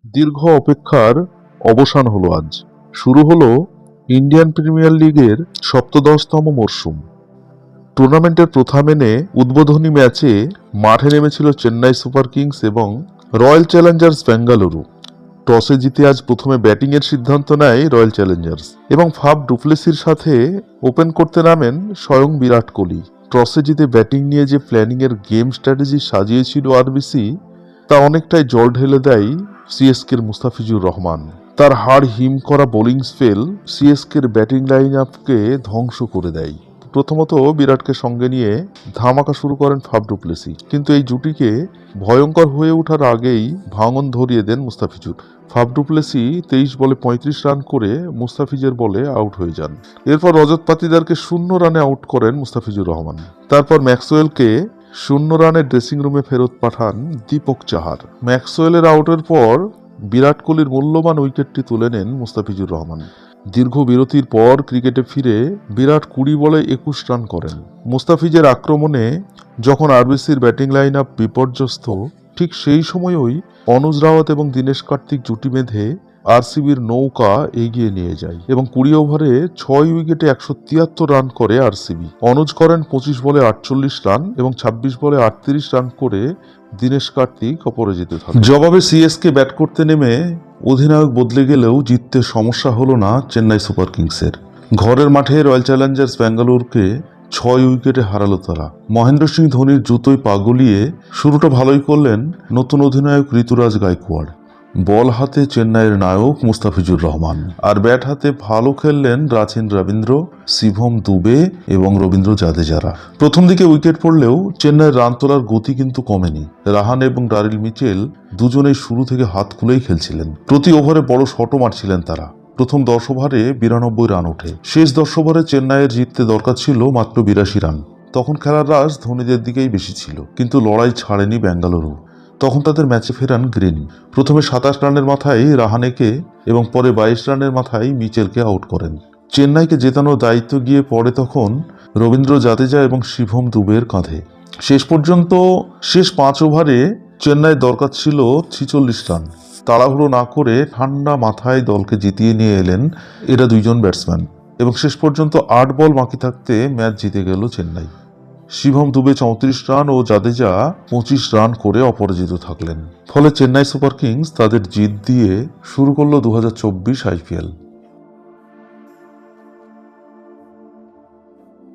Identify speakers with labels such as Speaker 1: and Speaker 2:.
Speaker 1: দীর্ঘ অপেক্ষার অবসান হলো আজ। শুরু হলো ইন্ডিয়ান প্রিমিয়ার লিগের সপ্তদশতম মরশুম। টুর্নামেন্টের প্রথম উদ্বোধনী ম্যাচে মাঠে নেমেছিল চেন্নাই সুপার কিংস এবং রয়্যাল চ্যালেঞ্জার্স বেঙ্গালুরু। টসে জিতে আজ প্রথমে ব্যাটিংয়ের সিদ্ধান্ত নেয় রয়্যাল চ্যালেঞ্জার্স এবং ফাফ ডুপ্লেসির সাথে ওপেন করতে নামেন স্বয়ং বিরাট কোহলি। টসে জিতে ব্যাটিং নিয়ে যে প্ল্যানিংয়ের গেম স্ট্র্যাটেজি সাজিয়েছিল আরবিসি, তা অনেকটাই জল ঢেলে দেয় সিএসকের মুস্তাফিজুর রহমান। তার হাড় হিম করা বোলিং স্পেল সিএসকের ব্যাটিং লাইন আপকে ধ্বংস করে দেয়। প্রথমত বিরাটকে সঙ্গে নিয়ে ধামাকা শুরু করেন ফাফ ডুপ্লেসি, কিন্তু এই জুটিকে ভয়ঙ্কর হয়ে ওঠার আগেই ভাঙন ধরিয়ে দেন মুস্তাফিজুর। ফাফ ডুপ্লেসি 23 বলে 35 রান করে মুস্তাফিজের বলে আউট হয়ে যান। এরপর রজত পাতিদারকে 0 রানে আউট করেন মুস্তাফিজুর রহমান। তারপর ম্যাক্সওয়েলকে 0 রানে ড্রেসিং রুমে ফেরত পাঠান দীপক চাহার। ম্যাক্সওয়েলের আউটের পর বিরাট কোহলির মূল্যবান উইকেটটি তুলে নেন মুস্তাফিজুর রহমান। দীর্ঘ বিরতির পর ক্রিকেটে ফিরে বিরাট 20 বলে 21 রান করেন। মুস্তাফিজের আক্রমণে যখন আরবিসির ব্যাটিং লাইন আপ বিপর্যস্ত, ঠিক সেই সময়ই অনুজ রাওয়াত এবং দীনেশ কার্তিক জুটি বেঁধে আরসিবির নৌকা এগিয়ে নিয়ে যায় এবং 20 ওভারে 6 উইকেটে 173 রান করে আরসিবি। অনুজ করেন 25 বলে 48 রান এবং 26 বলে 38 রান করে দীনেশ কার্তিক অপরাজিত থাকে। জবাবে সিএসকে ব্যাট করতে নেমে অধিনায়ক বদলে গেলেও জিততে সমস্যা হলো না চেন্নাই সুপার কিংসের। ঘরের মাঠে রয়্যাল চ্যালেঞ্জার্স বেঙ্গালুরুকে 6 উইকেটে হারালো তারা। মহেন্দ্র সিং ধোনির জুতোয় পা গলিয়ে শুরুটা ভালোই করলেন নতুন অধিনায়ক ঋতুরাজ গায়কোয়াড়। বল হাতে চেন্নাইয়ের নায়ক মুস্তাফিজুর রহমান, আর ব্যাট হাতে ভালো খেললেন রাচিন রবীন্দ্র, শিভম দুবে এবং রবীন্দ্র জাদেজারা। প্রথম দিকে উইকেট পড়লেও চেন্নাইয়ের রান তোলার গতি কিন্তু কমেনি। রাহানে এবং ডারিল মিচেল দুজনেই শুরু থেকে হাত খুলেই খেলছিলেন। প্রতি ওভারে বড় শটও মারছিলেন তারা। প্রথম 10 ওভারে 92 রান ওঠে। শেষ 10 ওভারে চেন্নাইয়ের জিততে দরকার ছিল মাত্র 82 রান। তখন খেলার রাশ ধোনিদের দিকেই বেশি ছিল, কিন্তু লড়াই ছাড়েনি বেঙ্গালুরু। তখন তাদের ম্যাচে ফেরান গ্রিন। প্রথমে 27 রানের মাথায় রাহানেকে এবং পরে 22 রানের মাথায় মিচেলকে আউট করেন। চেন্নাইকে জেতানোর দায়িত্ব গিয়ে পড়ে তখন রবীন্দ্র জাদেজা এবং শিভম দুবের কাঁধে। শেষ পর্যন্ত শেষ 5 ওভারে চেন্নাই দরকার ছিল 46 রান। তাড়াহুড়ো না করে ঠান্ডা মাথায় দলকে জিতিয়ে নিয়ে এলেন এরা দুইজন ব্যাটসম্যান এবং শেষ পর্যন্ত 8 বল বাকি থাকতে ম্যাচ জিতে গেল চেন্নাই। শিভম দুবে 34 রান ও জাদেজা 25 রান করে অপরাজিত থাকলেন। ফলে চেন্নাই সুপার কিংস তাদের জিত দিয়ে শুরু করলো 2024 আইপিএল।